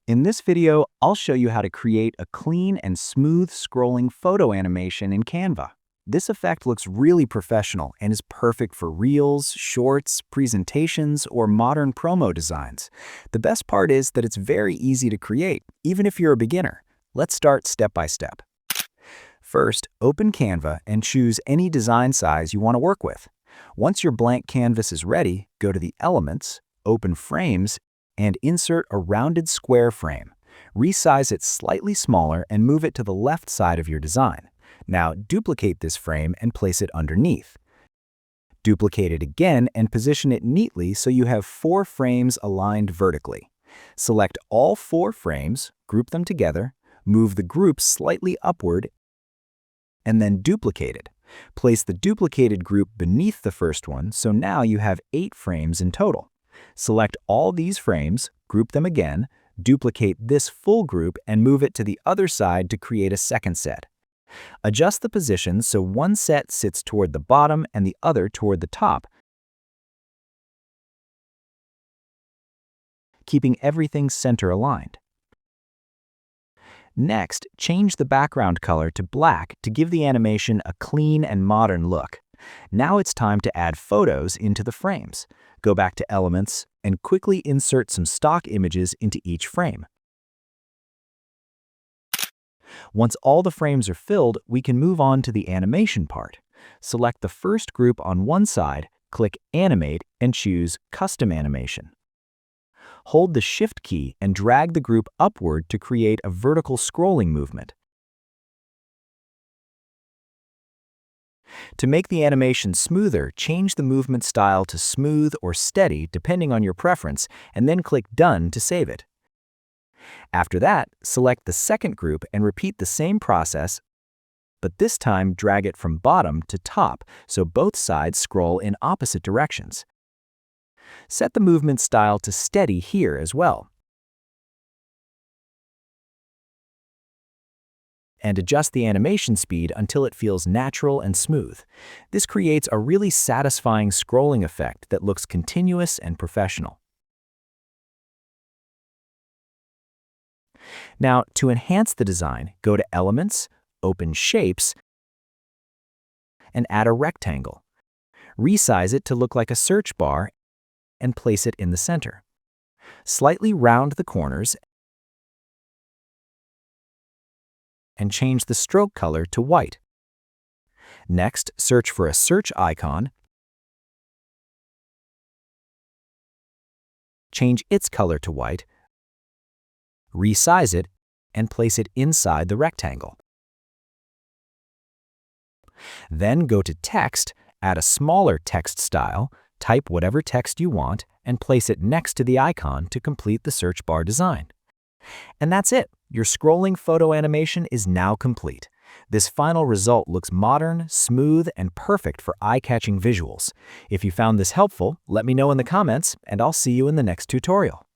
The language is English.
In this video, I'll show you how to create a clean and smooth scrolling photo animation in Canva. This effect looks really professional and is perfect for reels, shorts, presentations, or modern promo designs. The best part is that it's very easy to create, even if you're a beginner. Let's start step by step. First, open Canva and choose any design size you want to work with. Once your blank canvas is ready, go to the Elements, open Frames, and insert a rounded square frame. Resize it slightly smaller and move it to the left side of your design. Now duplicate this frame and place it underneath. Duplicate it again and position it neatly so you have 4 frames aligned vertically. Select all 4 frames, group them together, move the group slightly upward, and then duplicate it. Place the duplicated group beneath the first one, so now you have 8 frames in total. Select all these frames, group them again, duplicate this full group and move it to the other side to create a second set. Adjust the position so one set sits toward the bottom and the other toward the top, keeping everything center aligned. Next, change the background color to black to give the animation a clean and modern look. Now it's time to add photos into the frames. Go back to Elements and quickly insert some stock images into each frame. Once all the frames are filled, we can move on to the animation part. Select the first group on one side, click Animate, and choose Custom Animation. Hold the Shift key and drag the group upward to create a vertical scrolling movement. To make the animation smoother, change the movement style to smooth or steady depending on your preference, and then click Done to save it. After that, select the second group and repeat the same process, but this time drag it from bottom to top so both sides scroll in opposite directions. Set the movement style to steady here as well. And adjust the animation speed until it feels natural and smooth. This creates a really satisfying scrolling effect that looks continuous and professional. Now, to enhance the design, go to Elements, open Shapes, and add a rectangle. Resize it to look like a search bar and place it in the center. Slightly round the corners and change the stroke color to white. Next, search for a search icon. Change its color to white, resize it, and place it inside the rectangle. Then go to Text, add a smaller text style, type whatever text you want, and place it next to the icon to complete the search bar design. And that's it. Your scrolling photo animation is now complete. This final result looks modern, smooth, and perfect for eye-catching visuals. If you found this helpful, let me know in the comments, and I'll see you in the next tutorial.